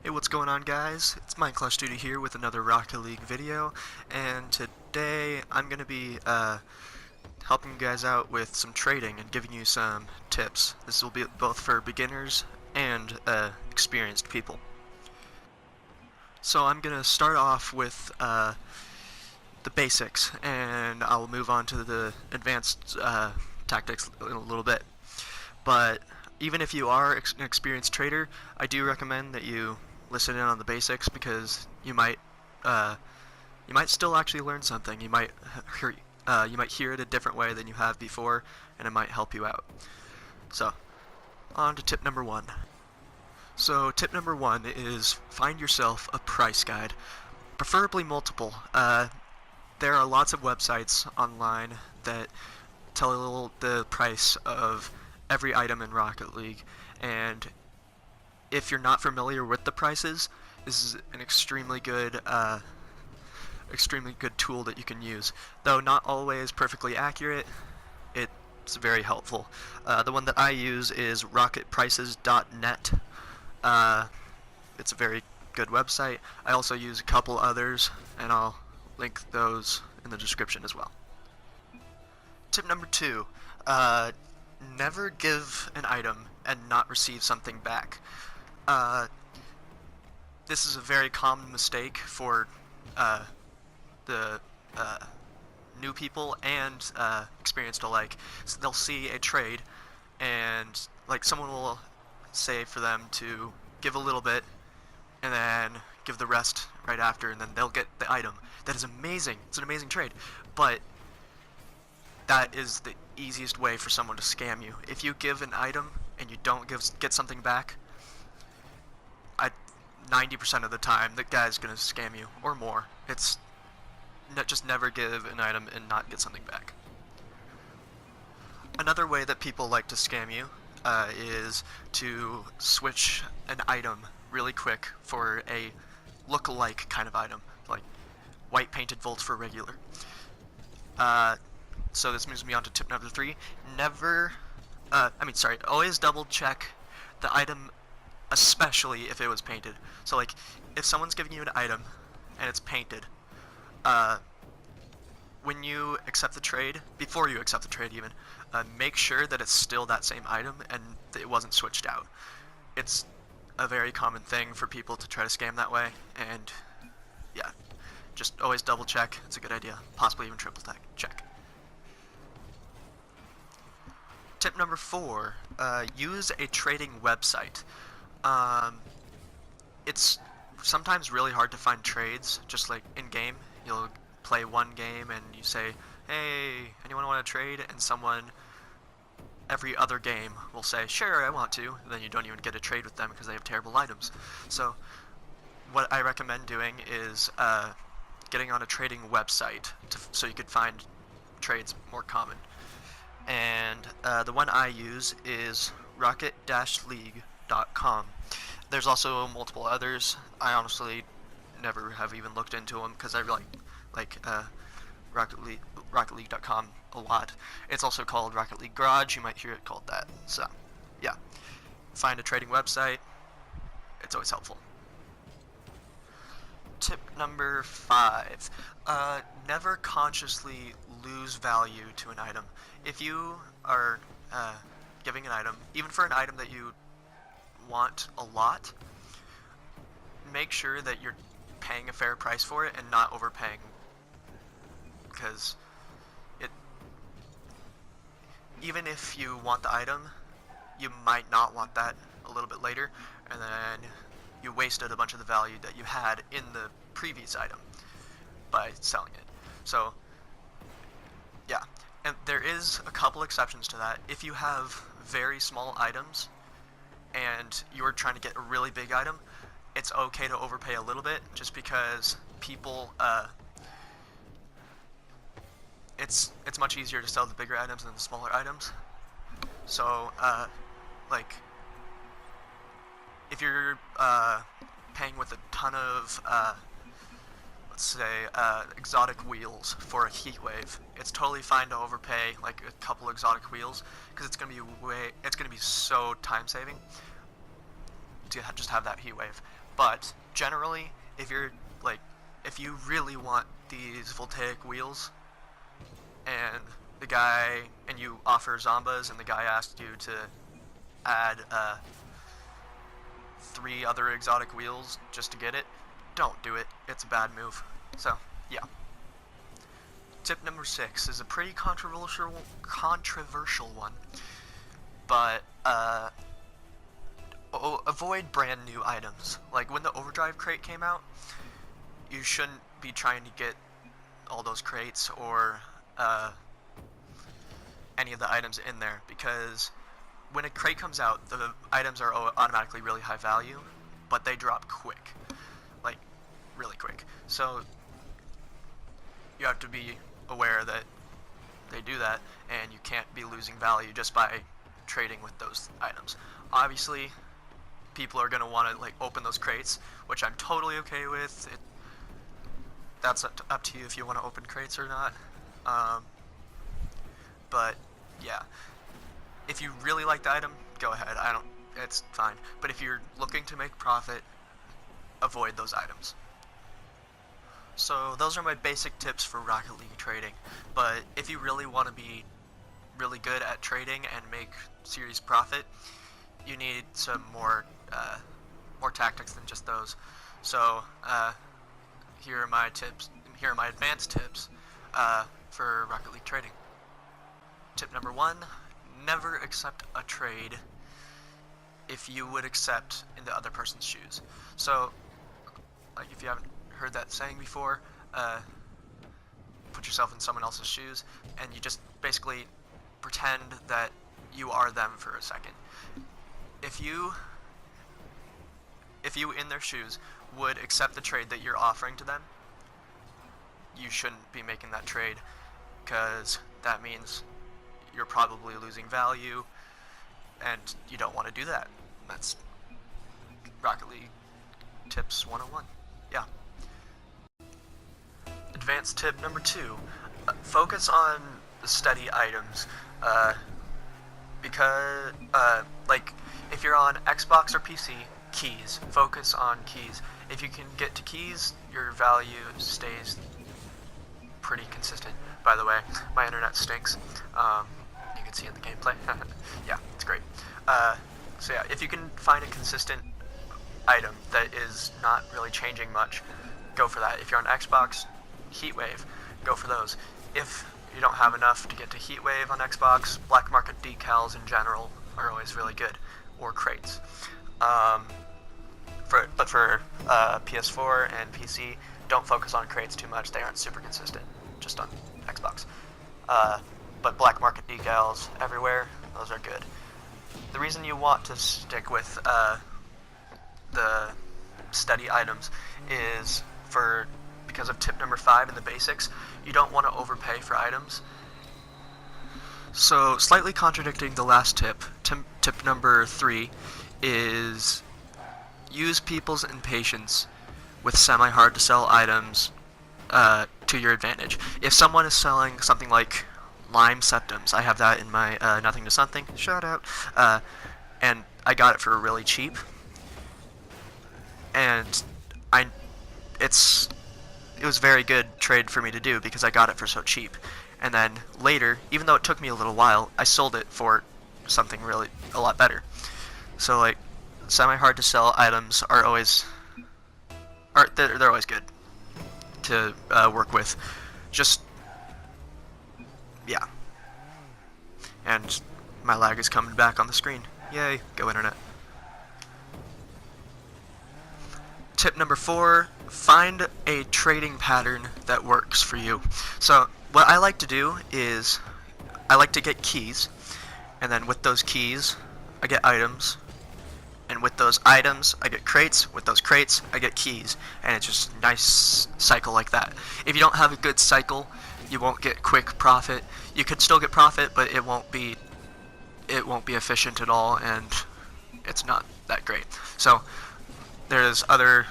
Hey, what's going on, guys? It's Minecraft Studio here with another Rocket League video, and today I'm going to be helping you guys out with some trading and giving you some tips. This will be both for beginners and experienced people. So I'm going to start off with the basics, and I'll move on to the advanced tactics in a little bit. But even if you are an experienced trader, I do recommend that you listen in on the basics, because you might still actually learn something. You might hear it a different way than you have before, and it might help you out. So, on to tip number one. So tip number one is find yourself a price guide, preferably multiple. There are lots of websites online that tell the price of every item in Rocket League, and if you're not familiar with the prices, this is an extremely good tool that you can use. Though not always perfectly accurate, it's very helpful. The one that I use is rocketprices.net. It's a very good website. I also use a couple others, and I'll link those in the description as well. Tip number two, never give an item and not receive something back. This is a very common mistake for the new people and experienced alike. So they'll see a trade, and like someone will say for them to give a little bit and then give the rest right after, and then they'll get the item. That is amazing. It's an amazing trade, but that is the easiest way for someone to scam you. If you give an item and you don't get something back, 90% of the time the guy's gonna scam you, or more. It's just never give an item and not get something back. Another way that people like to scam you is to switch an item really quick for a look-alike kind of item, like white painted volts for regular. So this moves me on to tip number three. Always double check the item, especially if it was painted. So like, if someone's giving you an item and it's painted, when you accept the trade, before you accept the trade even, make sure that it's still that same item and that it wasn't switched out. It's a very common thing for people to try to scam that way, and yeah, just always double check. It's a good idea. Possibly even triple check. Tip number four, use a trading website. It's sometimes really hard to find trades, just like in-game. You'll play one game and you say, hey, anyone want to trade? And someone every other game will say, sure, I want to. And then you don't even get a trade with them because they have terrible items. So what I recommend doing is getting on a trading website so you could find trades more common. And the one I use is rocket-league.com. There's also multiple others. I honestly never have even looked into them because I really like rocketleague.com a lot. It's also called Rocket League Garage. You might hear it called that. So, yeah. Find a trading website. It's always helpful. Tip number five. Never consciously lose value to an item. If you are giving an item, even for an item that you want a lot, make sure that you're paying a fair price for it and not overpaying, because even if you want the item, you might not want that a little bit later, and then you wasted a bunch of the value that you had in the previous item by selling it. So yeah, and there is a couple exceptions to that. If you have very small items and you're trying to get a really big item, it's okay to overpay a little bit, just because people, it's much easier to sell the bigger items than the smaller items. So, like, if you're paying with a ton of, let's say, exotic wheels for a heat wave, it's totally fine to overpay like a couple exotic wheels, because it's gonna be so time saving to just have that heat wave. But generally, if you're like, if you really want these voltaic wheels, and you offer Zombas, and the guy asked you to add 3 other exotic wheels just to get it, don't do it. It's a bad move. So, yeah. Tip number 6 is a pretty controversial one, but avoid brand new items. Like when the Overdrive crate came out, you shouldn't be trying to get all those crates or any of the items in there, because when a crate comes out, the items are automatically really high value, but they drop quick, like really quick. So you have to be aware that they do that, and you can't be losing value just by trading with those items. Obviously, people are going to want to like open those crates, which I'm totally okay with. That's up to you if you want to open crates or not. But yeah, if you really like the item, go ahead. It's fine. But if you're looking to make profit, avoid those items. So those are my basic tips for Rocket League trading. But if you really want to be really good at trading and make serious profit, you need some more tactics than just those. So here are my tips. Here are my advanced tips for Rocket League trading. Tip number 1: never accept a trade if you would accept in the other person's shoes. So, like, if you haven't heard that saying before, put yourself in someone else's shoes, and you just basically pretend that you are them for a second. If you in their shoes would accept the trade that you're offering to them, you shouldn't be making that trade, because that means you're probably losing value, and you don't want to do that. That's Rocket League Tips 101. Yeah. Advanced tip number 2: focus on steady items. Because, like, if you're on Xbox or PC, keys. Focus on keys. If you can get to keys, your value stays pretty consistent. By the way, my internet stinks. You can see in the gameplay. Yeah, it's great. So yeah, if you can find a consistent item that is not really changing much, go for that. If you're on Xbox, Heatwave, go for those. If you don't have enough to get to Heatwave on Xbox, black market decals in general are always really good, or crates. But for PS4 and PC, don't focus on crates too much. They aren't super consistent, just on Xbox. But black market decals everywhere, those are good. The reason you want to stick with the steady items is because of tip number 5 in the basics. You don't want to overpay for items. So, slightly contradicting the last tip, tip number 3 is use people's impatience with semi-hard to sell items to your advantage. If someone is selling something like Lime Septums, I have that in my Nothing to Something, shout out, and I got it for really cheap, and it was a very good trade for me to do because I got it for so cheap. And then later, even though it took me a little while, I sold it for something really a lot better. So like, semi-hard to sell items they're always good to work with. Just yeah. And my lag is coming back on the screen. Yay, go internet. Tip number 4, find a trading pattern that works for you. So what I like to do is I like to get keys, and then with those keys I get items, and with those items I get crates, with those crates I get keys, and it's just a nice cycle like that. If you don't have a good cycle, you won't get quick profit. You could still get profit, but it won't be efficient at all, and it's not that great. So there's other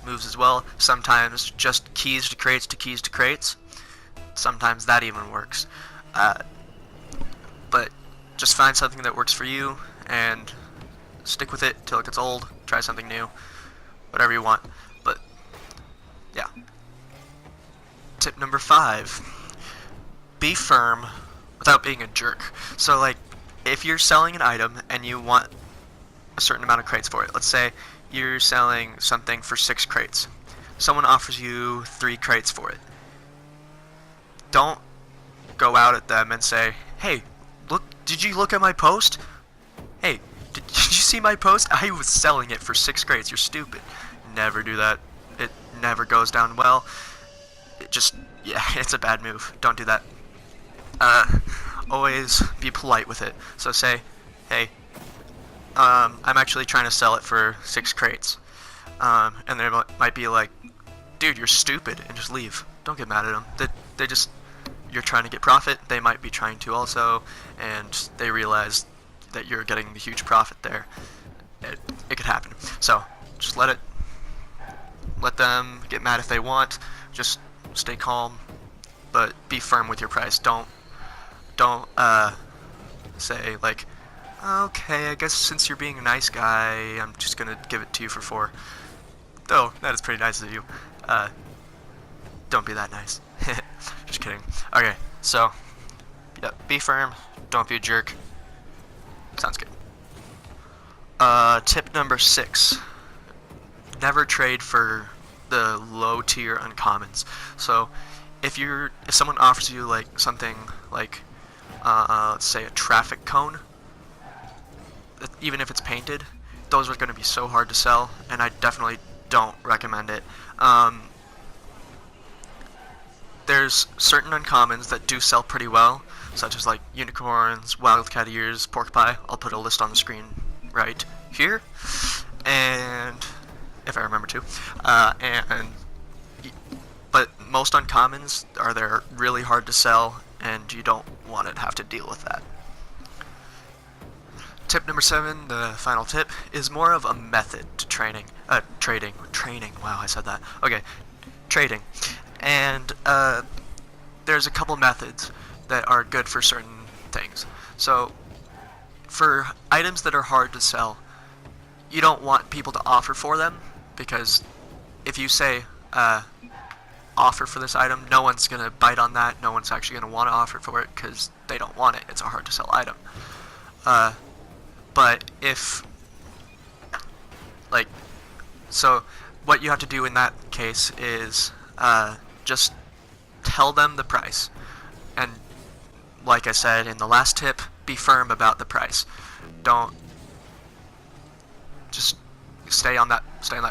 moves as well. Sometimes just keys to crates to keys to crates. Sometimes that even works. But just find something that works for you and stick with it till it gets old. Try something new. whatever you want. But yeah. Tip number 5: be firm without being a jerk. So like, if you're selling an item and you want a certain amount of crates for it, let's say you're selling something for 6 crates. Someone offers you 3 crates for it. Don't go out at them and say, hey, look, did you look at my post? Hey, did you see my post? I was selling it for 6 crates. You're stupid. Never do that. It never goes down well. It just, yeah, it's a bad move. Don't do that. Always be polite with it. So say, hey, I'm actually trying to sell it for 6 crates. And they might be like, dude, you're stupid, and just leave. Don't get mad at them. They just, you're trying to get profit. They might be trying to also, and they realize that you're getting the huge profit there. It could happen. So just let them get mad if they want. Just stay calm, but be firm with your price. Don't say like, okay, I guess since you're being a nice guy, I'm just gonna give it to you for 4. Though that is pretty nice of you. Don't be that nice. Just kidding. Okay, so yeah, be firm. Don't be a jerk. Sounds good. Tip number 6: never trade for the low tier uncommons. So if someone offers you like something like let's say a traffic cone, even if it's painted, those are going to be so hard to sell, and I definitely don't recommend it. There's certain uncommons that do sell pretty well, such as like unicorns, wildcat ears, pork pie. I'll put a list on the screen right here, and if I remember to. But most uncommons they're really hard to sell, and you don't want to have to deal with that. Tip number 7, the final tip, is more of a method to trading. Wow, I said that. Okay, trading. And there's a couple methods that are good for certain things. So for items that are hard to sell, you don't want people to offer for them, because if you say offer for this item, no one's going to bite on that. No one's actually going to want to offer for it because they don't want it. It's a hard to sell item. But if, like, so what you have to do in that case is just tell them the price. And like I said in the last tip, be firm about the price. Don't just stay on that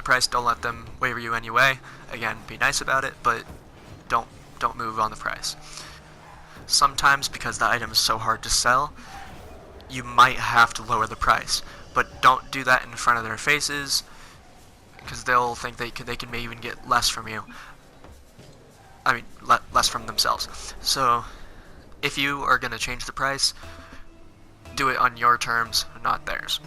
price. Don't let them waver you anyway. Again, be nice about it, but don't move on the price. Sometimes, because the item is so hard to sell, you might have to lower the price, but don't do that in front of their faces, because they'll think they can maybe even get less from you. I mean, less from themselves. So if you are going to change the price, do it on your terms, not theirs.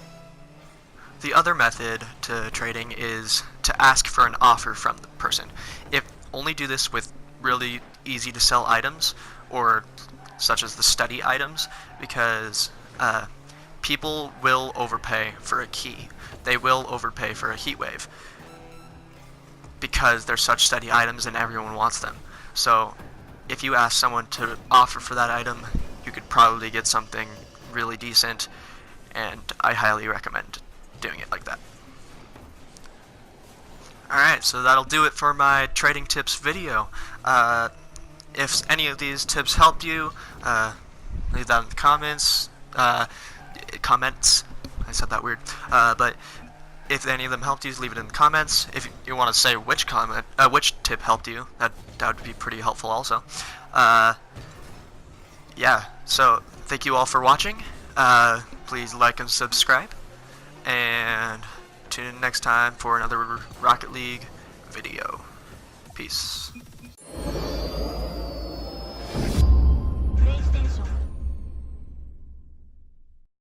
The other method to trading is to ask for an offer from the person. Only do this with really easy to sell items, or such as the study items, because people will overpay for a key. They will overpay for a heat wave, because they're such steady items and everyone wants them. So if you ask someone to offer for that item, you could probably get something really decent, and I highly recommend doing it like that. Alright, so that'll do it for my trading tips video. If any of these tips helped you, leave that in the comments. I said that weird. But if any of them helped you, leave it in the comments. If you want to say which tip helped you, that would be pretty helpful also. Yeah, so thank you all for watching. Please like and subscribe, and tune in next time for another Rocket League video. Peace.